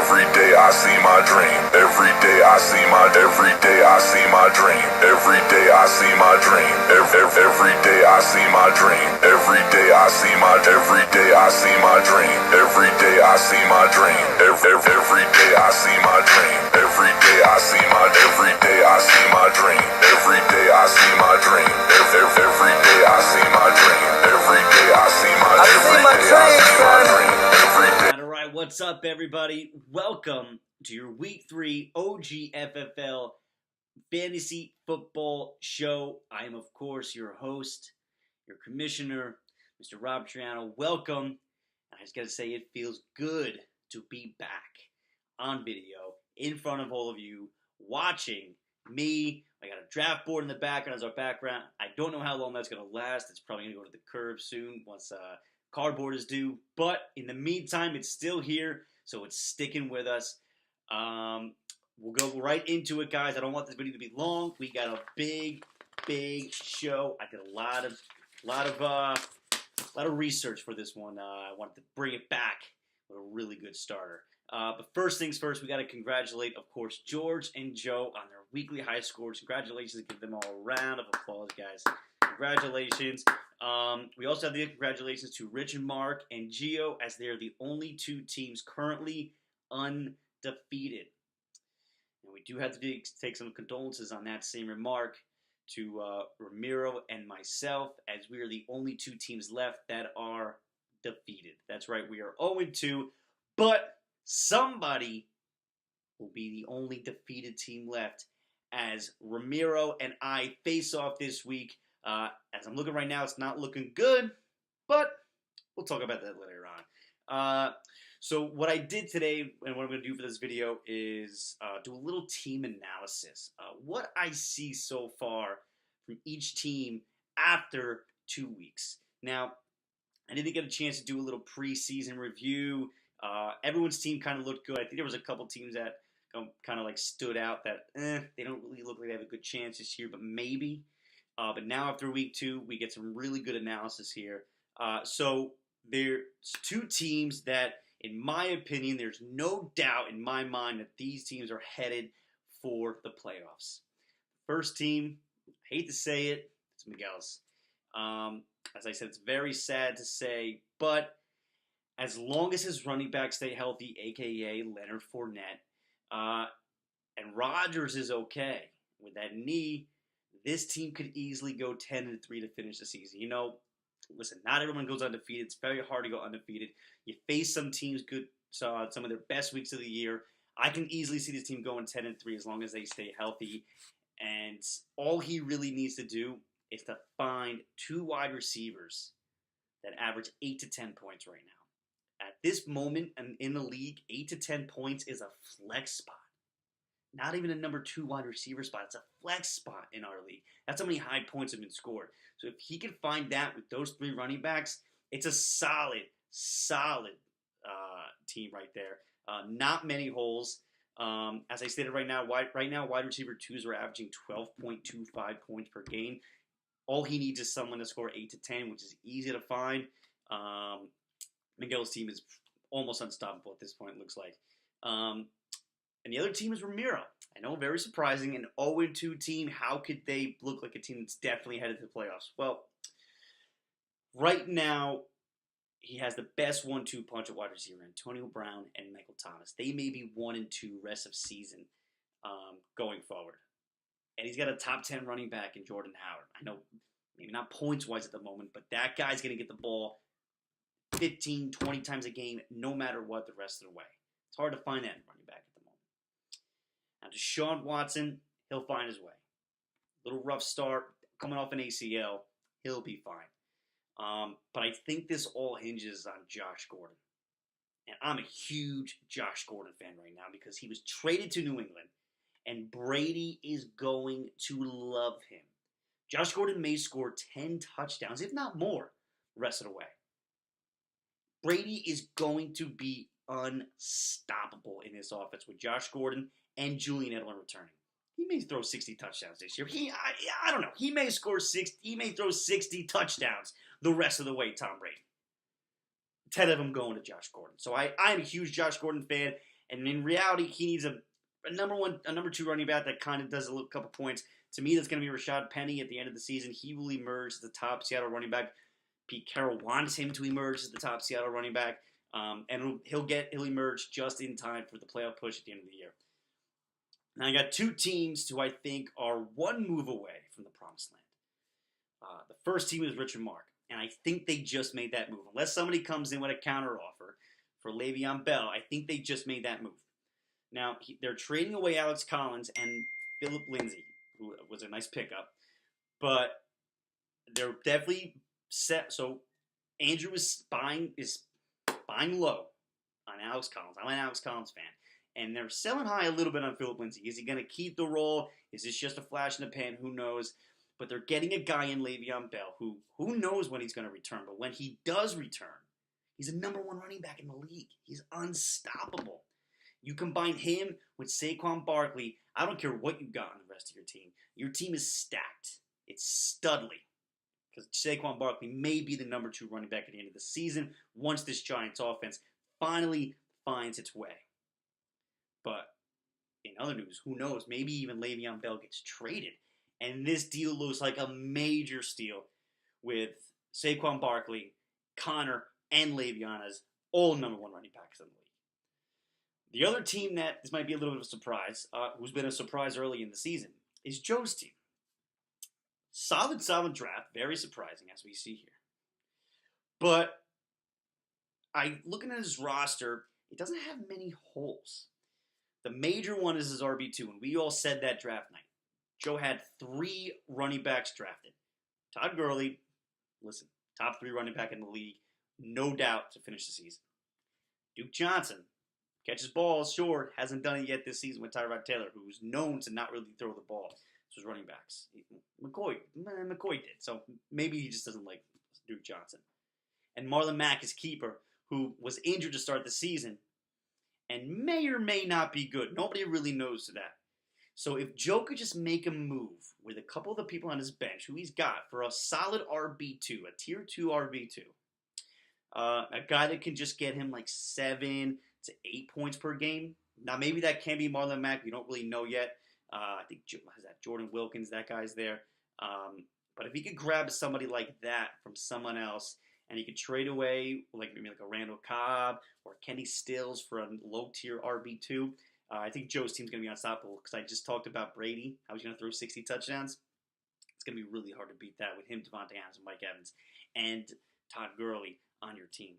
Every day I see my dream. Every day I see my dream. Every day I see my dream. Every day I see my dream. Every day I see my dream. Every day I see my every day I see my dream. Every day I see my dream. Every day I see my dream. Every day I see my every day I see my dream. Every day I see my dream. Every day I see my dream. Every day I see my every day I see my dream. Every day. All right, what's up, everybody? Welcome to your Week 3 OGFFL Fantasy Football Show. I am, of course, your host, your commissioner, Mr. Rob Triano. Welcome. I just got to say, it feels good to be back on video in front of all of you, watching me. I got a draft board in the background as our background. I don't know how long that's going to last. It's probably going to go to the curb soon once cardboard is due. But in the meantime, it's still here, so it's sticking with us. We'll go right into it, guys. I don't want this video to be long. We got a big show. I did a lot of research for this one. I wanted to bring it back with a really good starter. But first things first, we got to congratulate, of course, George and Joe on their weekly high scores. Congratulations. Give them all a round of applause, guys. Congratulations. We also have the congratulations to Rich and Mark and Gio, as they're the only two teams currently undefeated. And we do have to take some condolences on that same remark to Ramiro and myself, as we are the only two teams left that are defeated. That's right, we are 0-2, but somebody will be the only defeated team left, as Ramiro and I face off this week. As I'm looking right now, it's not looking good, but we'll talk about that later on. So what I did today, and what I'm going to do for this video, is do a little team analysis. What I see so far from each team after 2 weeks. Now, I didn't get a chance to do a little preseason review. Everyone's team kind of looked good. I think there was a couple teams that kind of like stood out that they don't really look like they have a good chance this year, but maybe. But now after week 2, we get some really good analysis here. So there's two teams that, in my opinion, there's no doubt in my mind that these teams are headed for the playoffs. First team, I hate to say it, it's Miguel's. As I said, it's very sad to say, but as long as his running backs stay healthy, a.k.a. Leonard Fournette, and Rodgers is okay with that knee, this team could easily go 10-3 to finish the season. You know, listen, not everyone goes undefeated. It's very hard to go undefeated. You face some teams good, some of their best weeks of the year. I can easily see this team going 10-3 as long as they stay healthy. And all he really needs to do is to find 2 wide receivers that average 8 to 10 points right now. At this moment in the league, 8 to 10 points is a flex spot. Not even a number 2 wide receiver spot. It's a flex spot in our league. That's how many high points have been scored. So if he can find that with those 3 running backs, it's a solid team right there. Not many holes. As I stated right now, wide receiver 2s are averaging 12.25 points per game. All he needs is someone to score 8 to 10, which is easy to find. Miguel's team is almost unstoppable at this point, it looks like. And the other team is Ramiro. I know, very surprising. An 0-2 team. How could they look like a team that's definitely headed to the playoffs? Well, right now, he has the best 1-2 punch at wide receiver, Antonio Brown and Michael Thomas. They may be 1-2 rest of season going forward. And he's got a top 10 running back in Jordan Howard. I know, maybe not points-wise at the moment, but that guy's going to get the ball 15, 20 times a game, no matter what, the rest of the way. It's hard to find that running back at the moment. Now, Deshaun Watson, he'll find his way. Little rough start, coming off an ACL, he'll be fine. But I think this all hinges on Josh Gordon. And I'm a huge Josh Gordon fan right now because he was traded to New England, and Brady is going to love him. Josh Gordon may score 10 touchdowns, if not more, the rest of the way. Brady is going to be unstoppable in this offense with Josh Gordon and Julian Edelman returning. He may throw 60 touchdowns this year. I don't know. He may score 60. He may throw 60 touchdowns the rest of the way, Tom Brady. 10 of them going to Josh Gordon. So I'm a huge Josh Gordon fan. And in reality, he needs a number two running back that kind of does a couple points. To me, that's going to be Rashad Penny at the end of the season. He will emerge as the top Seattle running back. Pete Carroll wants him to emerge as the top Seattle running back, and he'll emerge just in time for the playoff push at the end of the year. Now I got two teams who I think are one move away from the promised land. The first team is Richard Mark, and I think they just made that move. Unless somebody comes in with a counter offer for Le'Veon Bell, I think they just made that move. Now they're trading away Alex Collins and Philip Lindsay, who was a nice pickup, but they're definitely set. So Andrew is buying low on Alex Collins. I'm an Alex Collins fan. And they're selling high a little bit on Philip Lindsay. Is he going to keep the role? Is this just a flash in the pan? Who knows? But they're getting a guy in Le'Veon Bell who knows when he's going to return. But when he does return, he's a number one running back in the league. He's unstoppable. You combine him with Saquon Barkley, I don't care what you got on the rest of your team. Your team is stacked. It's studly. Because Saquon Barkley may be the number two running back at the end of the season once this Giants offense finally finds its way. But in other news, who knows? Maybe even Le'Veon Bell gets traded. And this deal looks like a major steal with Saquon Barkley, Connor, and Le'Veon as all number one running backs in the league. The other team that this might be a little bit of a surprise, who's been a surprise early in the season, is Joe's team. Solid draft. Very surprising, as we see here. But looking at his roster, it doesn't have many holes. The major one is his RB2, and we all said that draft night. Joe had 3 running backs drafted. Todd Gurley, listen, top 3 running back in the league, no doubt to finish the season. Duke Johnson, catches balls, sure, hasn't done it yet this season with Tyrod Taylor, who's known to not really throw the ball to his running backs. McCoy did, so maybe he just doesn't like Duke Johnson. And Marlon Mack, his keeper, who was injured to start the season, and may or may not be good. Nobody really knows that. So if Joe could just make a move with a couple of the people on his bench, who he's got, for a solid RB2, a tier 2 RB2, a guy that can just get him like 7 to 8 points per game. Now maybe that can be Marlon Mack. We don't really know yet. I think Jordan Wilkins, that guy's there. But if he could grab somebody like that from someone else, and he could trade away maybe like a Randall Cobb or Kenny Stills for a low-tier RB2. I think Joe's team's going to be unstoppable because I just talked about Brady, how he's going to throw 60 touchdowns. It's going to be really hard to beat that with him, Devontae Adams, and Mike Evans, and Todd Gurley on your team.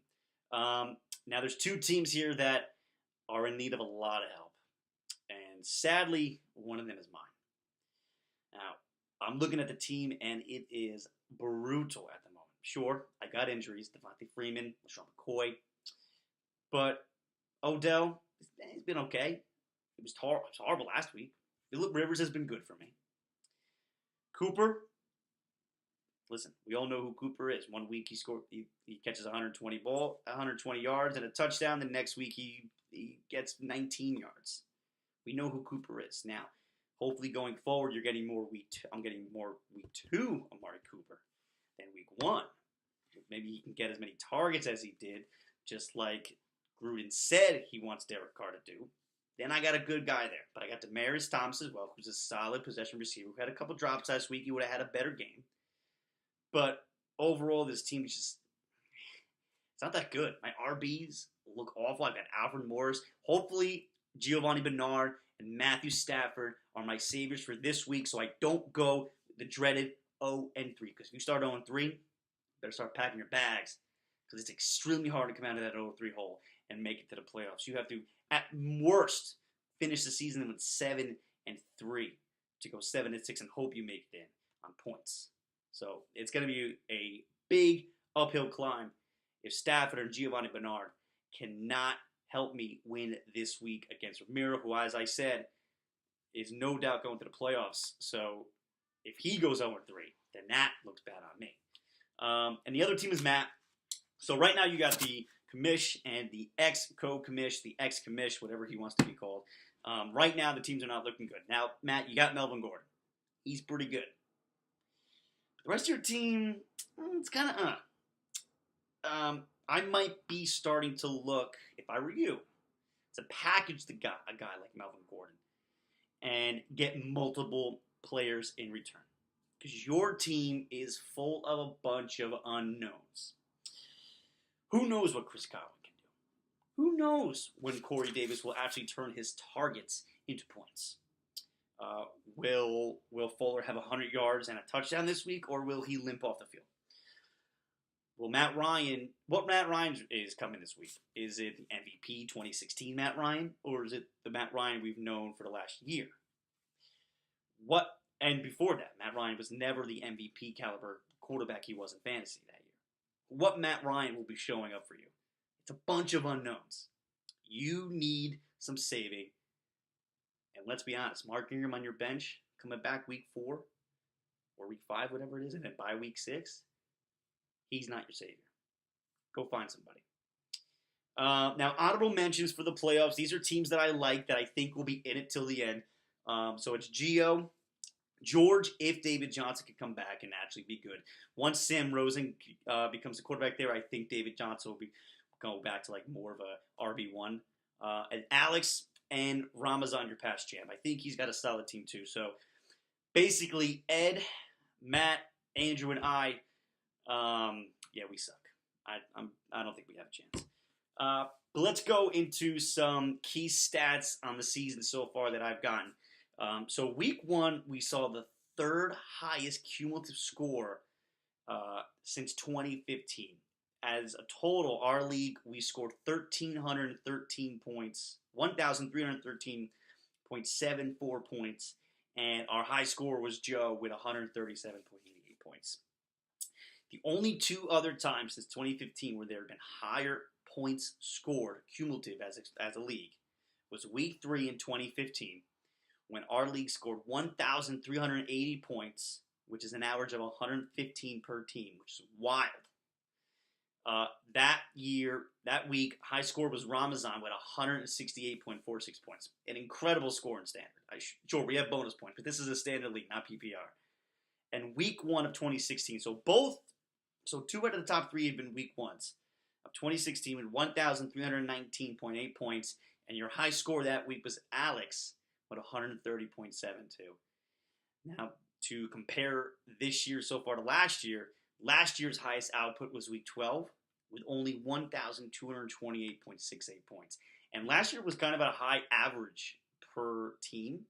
Now, there's 2 teams here that are in need of a lot of help. And sadly, one of them is mine. Now, I'm looking at the team, and it is brutal at the moment. Sure, I got injuries, Devontae Freeman, LaShawn McCoy, but Odell, he's been okay. It was horrible last week. Phillip Rivers has been good for me. Cooper, listen, we all know who Cooper is. One week he catches 120 yards and a touchdown. The next week he gets 19 yards. We know who Cooper is. Now, hopefully going forward, you're getting more I'm getting more week 2 Amari Cooper than week 1. Maybe he can get as many targets as he did, just like Gruden said he wants Derek Carr to do. Then I got a good guy there. But I got Demaryius Thomas as well, who's a solid possession receiver who had a couple drops last week. He would have had a better game. But overall, this team is just, it's not that good. My RBs look awful. I've got Alfred Morris. Hopefully, Giovanni Bernard and Matthew Stafford are my saviors for this week so I don't go the dreaded 0-3. Because if you start 0-3, you better start packing your bags. Because it's extremely hard to come out of that 0-3 hole and make it to the playoffs. You have to, at worst, finish the season with 7-3 to go 7-6 and hope you make it in on points. So it's going to be a big uphill climb if Stafford or Giovanni Bernard cannot help me win this week against Ramiro, who, as I said, is no doubt going to the playoffs. So if he goes 0-3, then that looks bad on me. And the other team is Matt. So right now you got the commish and the ex-co-commish, the ex-commish, whatever he wants to be called. Right now the teams are not looking good. Now, Matt, you got Melvin Gordon. He's pretty good. The rest of your team, it's kind of I might be starting to look, if I were you, to package a guy like Melvin Gordon and get multiple players in return. Because your team is full of a bunch of unknowns. Who knows what Chris Godwin can do? Who knows when Corey Davis will actually turn his targets into points? Will Fuller have 100 yards and a touchdown this week, or will he limp off the field? What Matt Ryan is coming this week? Is it the MVP 2016 Matt Ryan, or is it the Matt Ryan we've known for the last year? And before that, Matt Ryan was never the MVP caliber quarterback he was in fantasy that year. What Matt Ryan will be showing up for you? It's a bunch of unknowns. You need some saving. And let's be honest, Mark Ingram on your bench, coming back week 4 or week 5, whatever it is, and then by week 6, he's not your savior. Go find somebody. Now, honorable mentions for the playoffs. These are teams that I like that I think will be in it till the end. So it's Gio, George, if David Johnson could come back and actually be good. Once Sam Rosen becomes the quarterback there, I think David Johnson will go back to like more of a RB1. And Alex and Ramazan, your past champ. I think he's got a solid team too. So basically, Ed, Matt, Andrew, and I, we suck. I don't think we have a chance. But let's go into some key stats on the season so far that I've gotten. So week 1, we saw the 3rd highest cumulative score since 2015. As a total, our league, we scored 1,313 points, 1,313.74 points, and our high score was Joe with 137.88 points. The only 2 other times since 2015 where there have been higher points scored cumulative as a league was week 3 in 2015, when our league scored 1,380 points, which is an average of 115 per team, which is wild. That week, high score was Ramazan with 168.46 points. An incredible score in standard. Sure, we have bonus points, but this is a standard league, not PPR. And week 1 of 2016, so 2 out of the top 3 have been week 1s of 2016 with 1,319.8 points, and your high score that week was Alex with 130.72. Now, to compare this year so far to last year's highest output was week 12 with only 1,228.68 points. And last year was kind of a high average per team.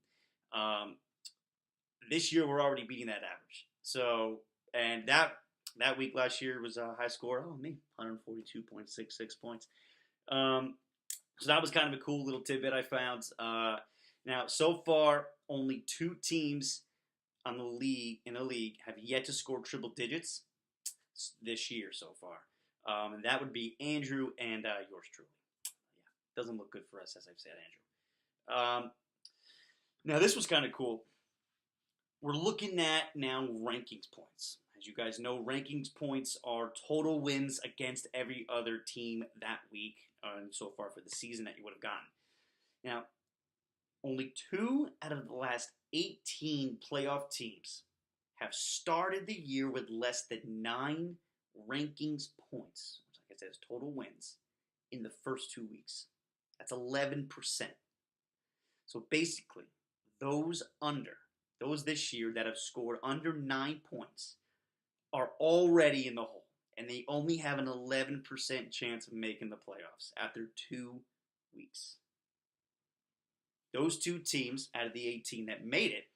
This year we're already beating that average. So, and that week last year was a high score. 142.66 points. So that was kind of a cool little tidbit I found. Now, so far, only 2 teams in the league have yet to score triple digits this year so far. And that would be Andrew and yours truly. Yeah, doesn't look good for us, as I've said, Andrew. Now, this was kind of cool. We're looking at now rankings points. As you guys know, rankings points are total wins against every other team that week, and so far for the season that you would have gotten. Now, only 2 out of the last 18 playoff teams have started the year with less than 9 rankings points, which, like I said, is total wins, in the first 2 weeks. That's 11%. So basically, those this year that have scored under 9 points are already in the hole, and they only have an 11% chance of making the playoffs after 2 weeks. Those 2 teams out of the 18 that made it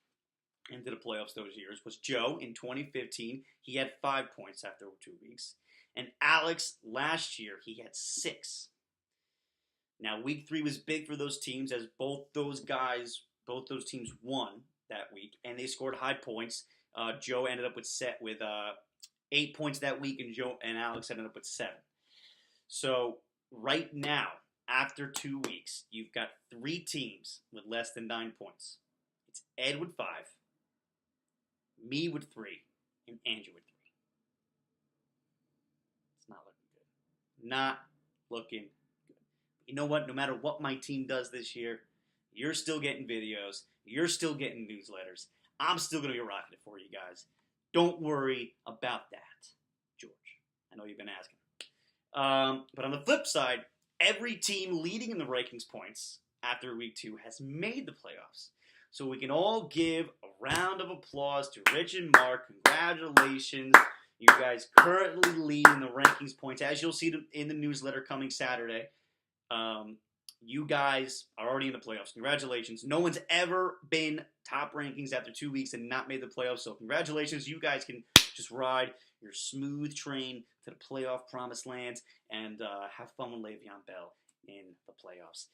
into the playoffs those years was Joe in 2015. He had 5 points after 2 weeks. And Alex last year, he had 6. Now, week 3 was big for those teams as both those teams won that week, and they scored high points. Joe ended up with 8 points that week, and Alex ended up with 7. So right now, after 2 weeks, you've got 3 teams with less than 9 points. It's Ed with 5, me with 3, and Andrew with 3. It's not looking good. Not looking good. You know what? No matter what my team does this year, you're still getting videos. You're still getting newsletters. I'm still going to be rocking it for you guys. Don't worry about that, George. I know you've been asking. But on the flip side, every team leading in the rankings points after week 2 has made the playoffs. So we can all give a round of applause to Rich and Mark. Congratulations. You guys currently lead in the rankings points. As you'll see in the newsletter coming Saturday, you guys are already in the playoffs. Congratulations. No one's ever been top rankings after 2 weeks and not made the playoffs. So congratulations. You guys can just ride your smooth train to the playoff promised lands and have fun with Le'Veon Bell in the playoffs.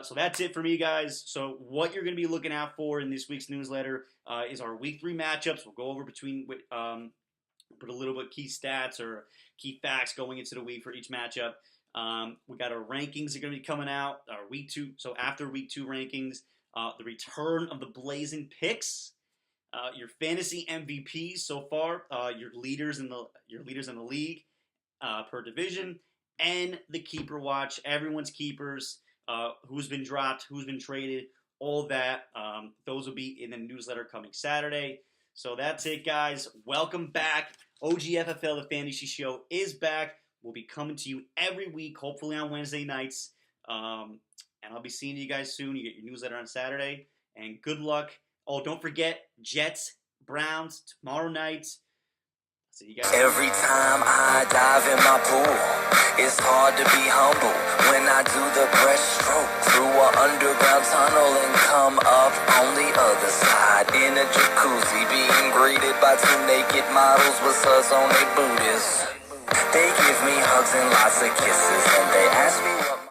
So that's it for me, guys. So what you're going to be looking out for in this week's newsletter is our Week 3 matchups. We'll go over put a little bit key stats or key facts going into the week for each matchup. We got our rankings that are going to be coming out. Our Week 2. So after Week 2 rankings, the return of the Blazing Picks, your fantasy MVPs so far, your leaders in the league per division, and the keeper watch. Everyone's keepers. Who's been dropped, who's been traded, all that. Those will be in the newsletter coming Saturday. So that's it, guys. Welcome back. OGFFL, the Fantasy Show, is back. We'll be coming to you every week, hopefully on Wednesday nights. And I'll be seeing you guys soon. You get your newsletter on Saturday. And good luck. Oh, don't forget, Jets, Browns, tomorrow night. See you guys. Every time I dive in my pool, it's hard to be humble when I do the breaststroke through an underground tunnel and come up on the other side in a jacuzzi, being greeted by 2 naked models with suds on their booties. They give me hugs and lots of kisses, and they ask me